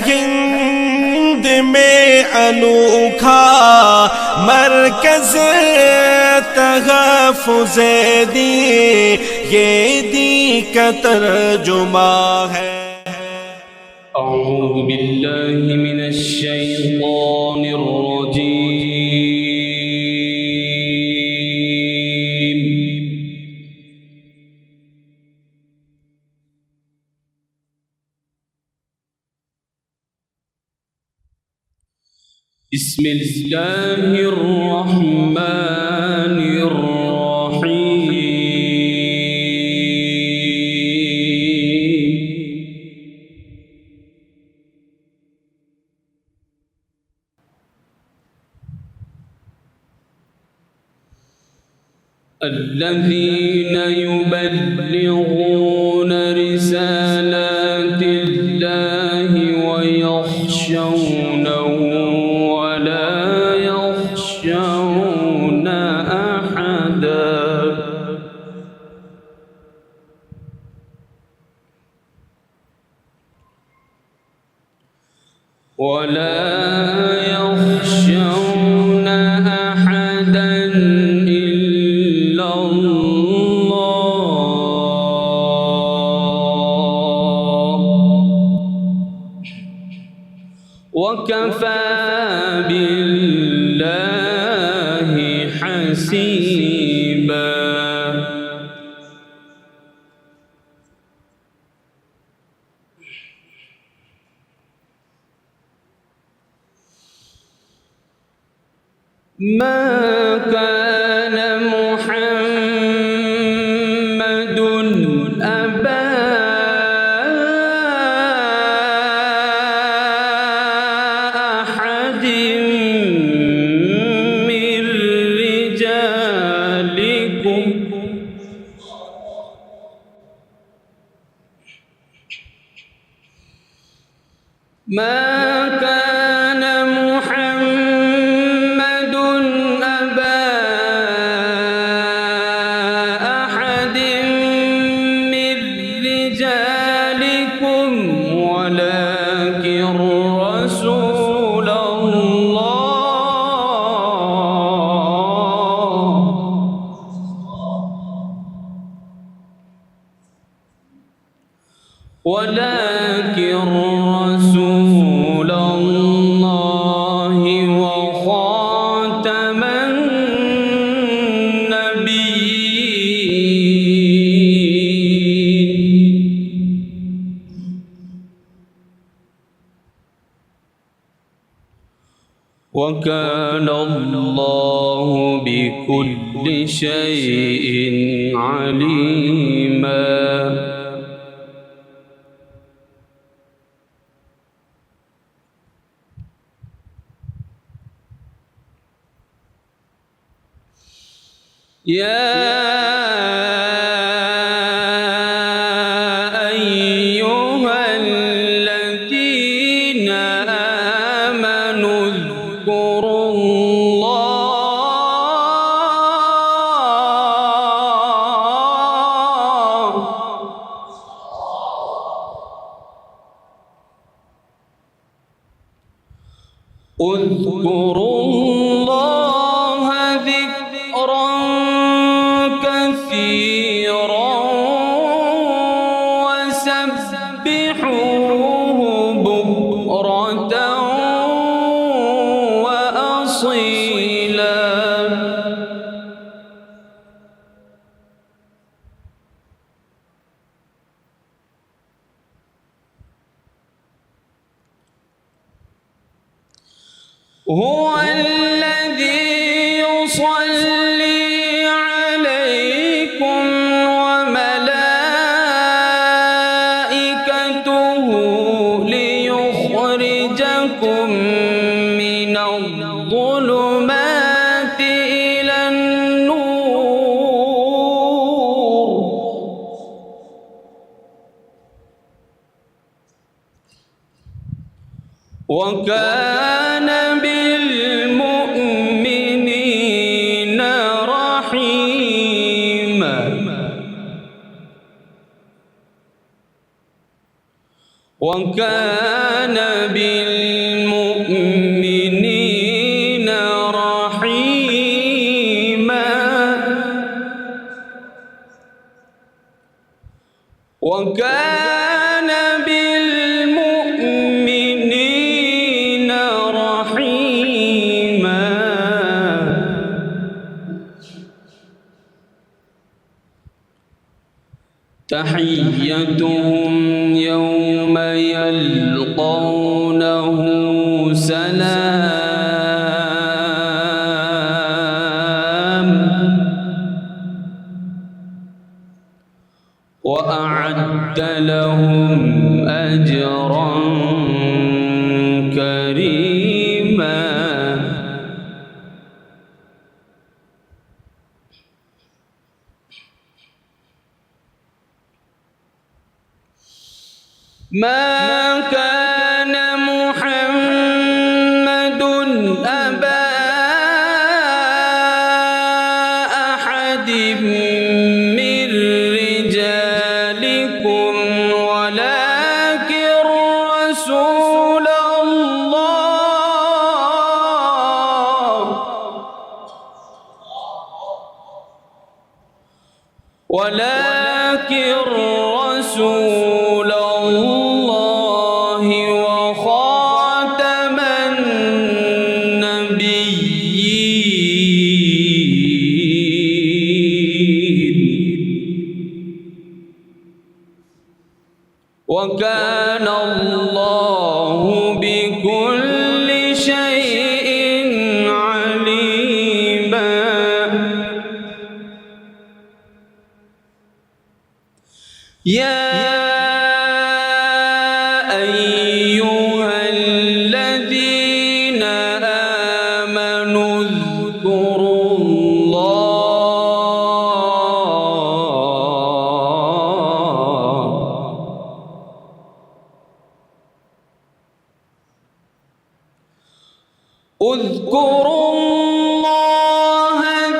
हिंद में अनोखा मरकज़ तहफ़्फ़ुज़ दीन, ये दीन का तर्जुमा है। अऊज़ु बिल्लाहि मिनश शैतानिर रजीम। बिस्मिल्लाहिर रहमानिर रहीम। الذين يبلغون رسالات الله ويخشونه ولا يخشون أحدا إلا الله، وكفى بالله حسيبا. ما كان محمد أبا أحد من رجالكم، ما كان محمد أبا أحد من رجالكم ولكن رسول الله، ولكن رسول الله وخاتم النبيين. وكان الله بكل شيء عليما. يا أيها الذين آمنوا اذكروا الله ذكرا كثيرا وسبحوه بكرة وأصيلا. هو الذي يصلي عليكم وملائكته ليخرجكم من الظلمات إلى النور، وكان بالمؤمنين رحيما. وكان وكان بالمؤمنين رحيما وكان بالمؤمنين رحيما تحيتهم يوم يلقونه سلام وأعد لهم أجرا كريما ما كان محمد أبا أحد من رجالكم ولكن رسول الله وخاتم النبيين وكان الله بكل شيء عليما يا أيها الذين آمنوا اذكروا الله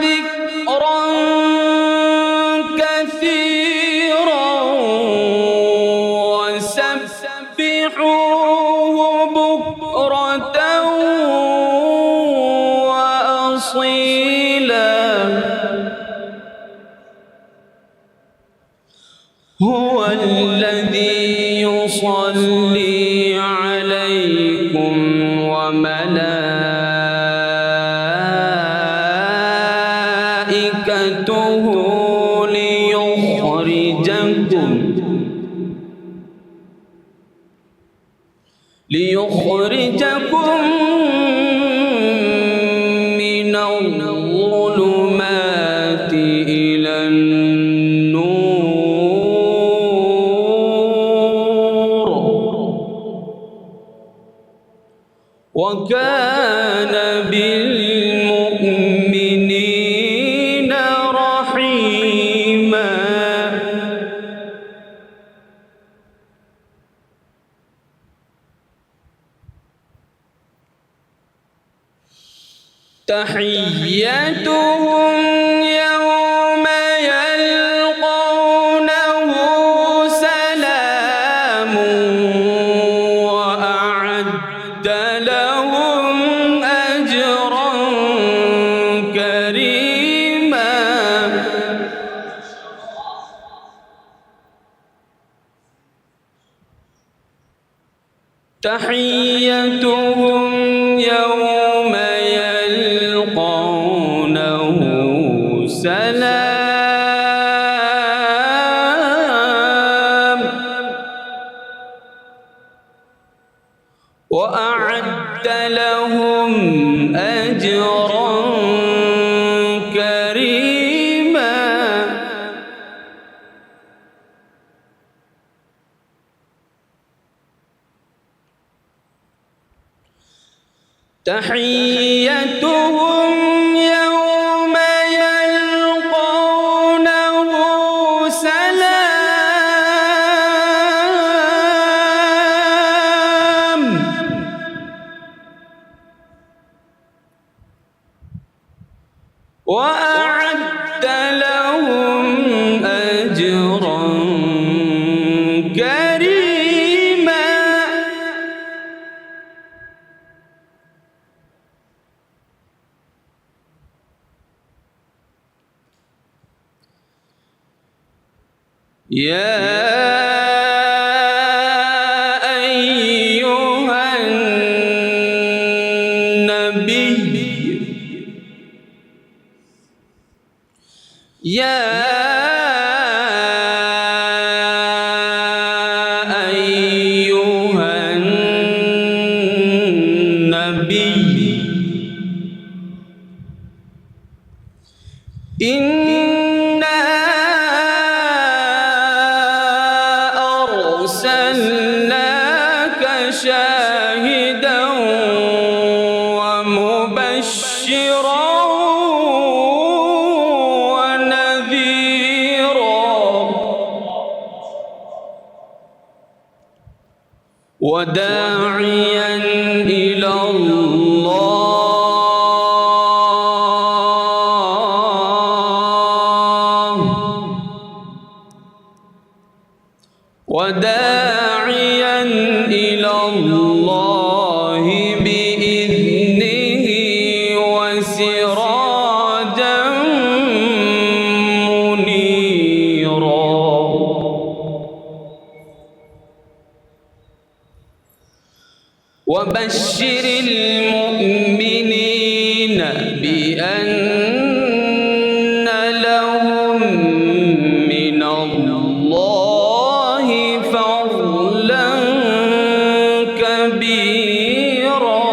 ذكرا كثيرا وسبحوه بكرة وأصيلا هو الذي يصلي عليكم وملائكته ليخرجكم من الظلمات إلى النور وكان بالمؤمنين رحيما تحيتهم يوم يلقونه سلام وأعد لهم أجرا كريما تحيتهم يوم يلقونه سلام وأعد لهم أجرا كريما تحيتهم يوم يلقونه سلام وأعد لهم أجرا كريما يا أيها النبي يا أيها النبي إنا أرسلناك شاهدا ومبشرا ونذيرا وداعيا إلى وداعيا إلى الله بإذنه وسراجا منيرا وبشر المؤمنين بأن لهم من الله فضلا كبيرا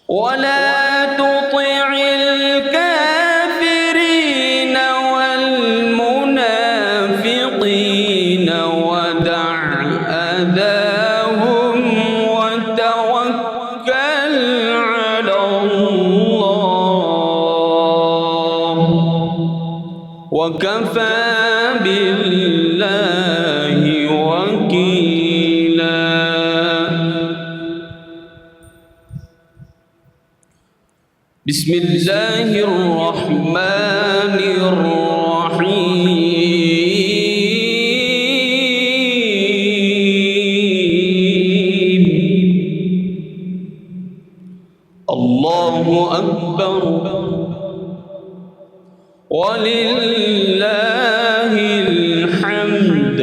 ولا تطع الكافرين والمنافقين ودع أذاهم وتوكل على الله وكفى بالله وكيلا. بسم الله الرحمن الرحيم. الله أكبر ولله الحمد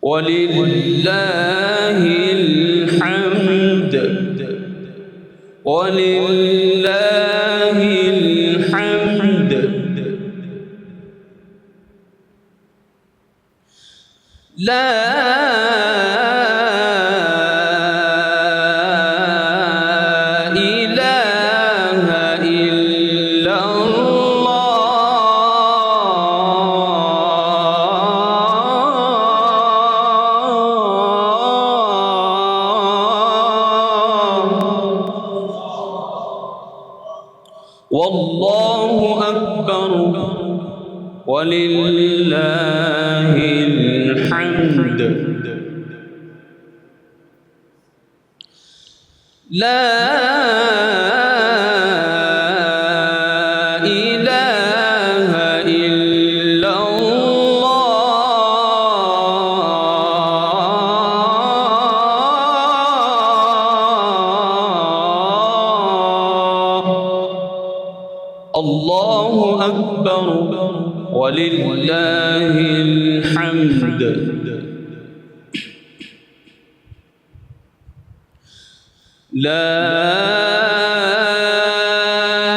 ولله الحمد ولله الحمد. لا إله إلا والله أكبر ولله الحمد. لا إله إلا الله أكبر ولله الحمد. لا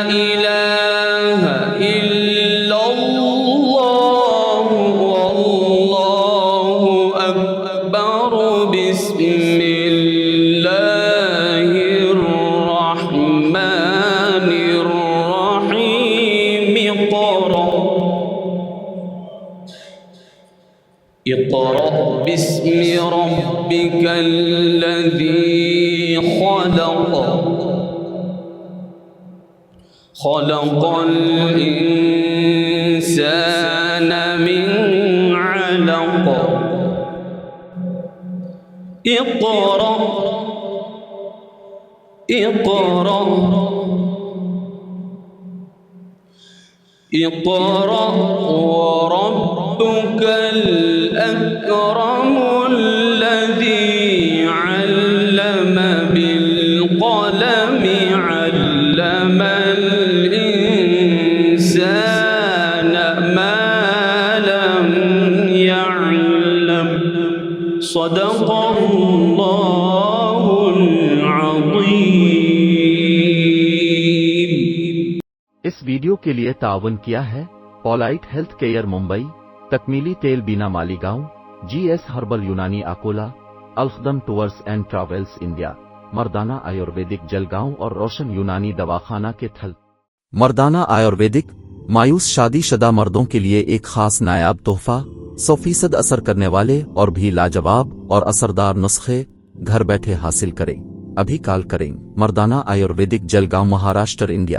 إله إلا الله والله أكبر. بسم الله الرحمن الرحيم. اقرأ باسم ربك الذي خلق خلق الإنسان من علق. اقرأ اقرأ اقرأ وربك الأكرم الذي علم بالقلم علم الإنسان सदक़ल्लाहुल अज़ीम। इस वीडियो के लिए ताउन किया है पोलाइट हेल्थ केयर मुंबई, तकमीली तेल बीना मालीगांव, GS हर्बल यूनानी अकोला, अलखदम टूर्स एंड ट्रैवल्स इंडिया, मर्दाना आयुर्वेदिक जलगांव और रोशन यूनानी दवाखाना के थल। मर्दाना आयुर्वेदिक मायूस शादीशुदा मर्दों के लिए एक खास नायाब तोहफा, 100% असर करने वाले और भी लाजवाब और असरदार नुस्खे घर बैठे हासिल करें। अभी कॉल करें। मर्दाना आयुर्वेदिक जलगांव, महाराष्ट्र, इंडिया।